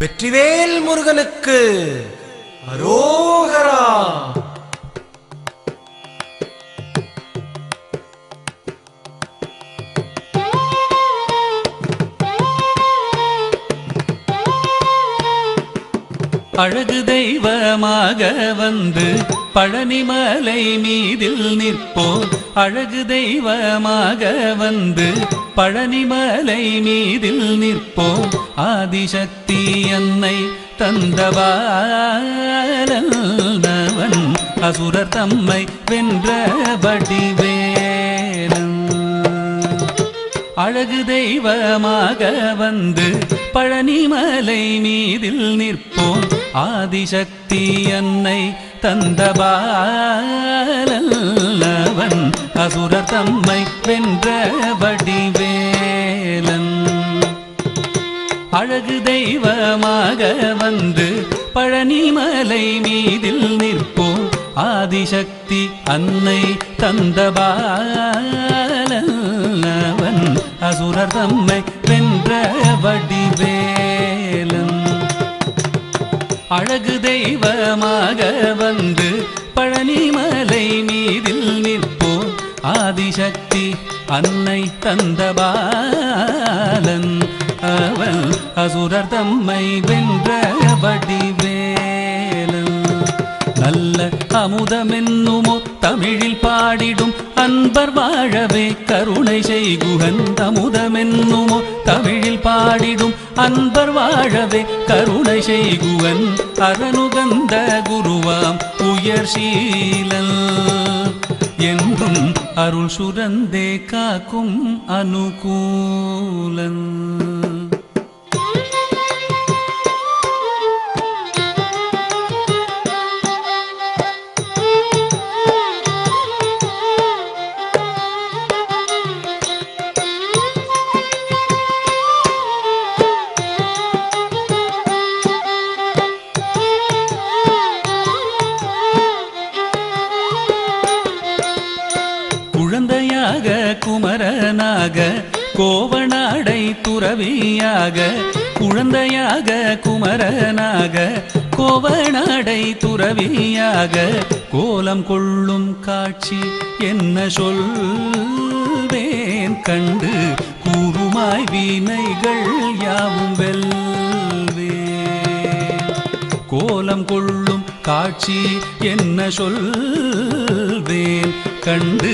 வெற்றிவேல் முருகனுக்கு அரோகரா. அழகு தெய்வமாக வந்து பழனிமலை மீதில் நிற்போம். அழகு தெய்வமாக வந்து பழனிமலை மீதில் நிற்போம். ஆதிசக்தி அன்னை தந்தவாளவன் அசுரர் தம்மை வென்ற வடிவேலன். அழகு தெய்வமாக வந்து பழனிமலை மீதில் நிற்போம். ஆதிசக்தி அன்னை தந்தபாலவன் அசுரர் தம்மை வென்ற வடிவேலன். அழகு தெய்வமாக வந்து பழனிமலை மீதில் நிற்போம். ஆதிசக்தி அன்னை தந்தபாலவன் அசுரர் தம்மை வென்ற வடிவேலன். அழகு தெய்வமாக வந்து பழனிமலை மீதில் நிற்போம். ஆதிசக்தி அன்னை தந்தபாலன் அவன் அசுரர் தம்மை வென்ற வடிவேலன். நல்ல அமுதமென்னுமோ தமிழில் பாடிடும் அன்பர் வாழவே கருணை செய்குகன். அமுதமென்னுமோ தமிழில் பாடிடும் அன்பர் வாழவே கருணை செய்குவன். அரணுகந்த குருவாம் உயர் சீலன் என்றும் அருள் சுரந்தே காக்கும் அனுகூலன். குழந்தையாக குமரனாக கோவனாடை துறவியாக. குழந்தையாக குமரனாக கோவனாடை துறவியாக கோலம் கொள்ளும் காட்சி என்ன சொல்வேன். கண்டு கூறுமாய் வினைகள் யாவும் வெல்வேன். கோலம் கொள்ளும் காட்சி என்ன சொல்வேன். கண்டு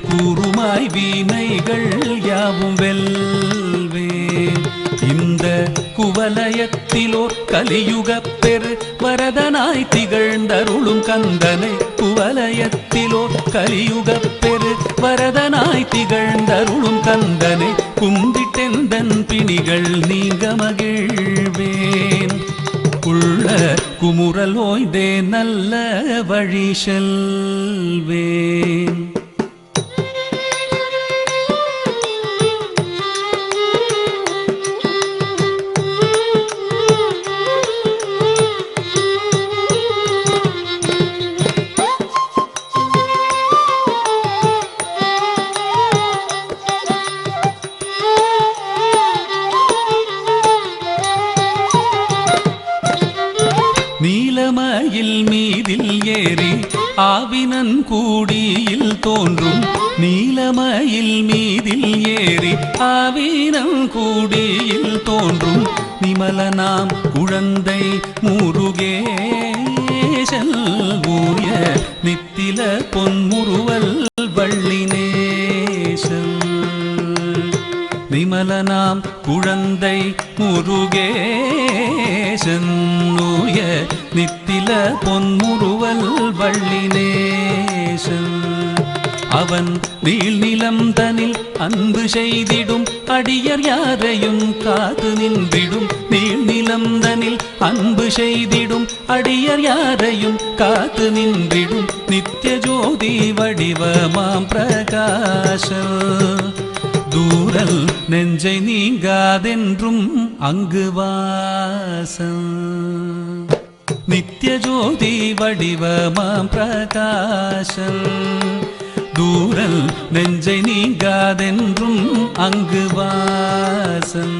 கூறுமாய் வினைகள் யாவும் வெல்வேன். இந்த குவலயத்திலோர் கலியுகப் பெரு வரதனாய் திகழ்ந்தருளும் கந்தனை. குவலயத்திலோர் கலியுகப் பெரு வரதனாய் திகழ்ந்தருளும் கந்தனை கும்பிட்டெந்தன் பிணிகள் நீங்க மகிழ்வேன். உள்ள குமுறல் ஓய்ந்தே நல்ல வழி செல்வேன். நீலமயில் மீதில் ஏறி ஆவினன் கூடியில் தோன்றும். நீலமயில் மீதில் ஏறி ஆவினன் கூடியில் தோன்றும். நிமலனாம் குழந்தை முருகேசன் ஊய நித்தில பொன்முறுவல் வள்ளினேசன். நிமலனாம் குழந்தை முருகேசன் ஊய நித்தில பொன்முறுவல் வள்ளினேசன். அவன் நீள்நிலம் தனில் அன்பு செய்திடும் அடியர் யாரையும் காத்து நின்றிடும். நீள்நிலம் தனில் அன்பு செய்திடும் அடியர் யாரையும் காத்து நின்றிடும். நித்திய ஜோதி வடிவமாம் பிரகாசம் தூரல் நெஞ்சை நீங்காதென்றும் அங்கு வாசம். நித்திய ஜோதி வடிவமாம் பிரகாசம் தூரல் நெஞ்சை நீங்காதென்றும் அங்கு வாசம்.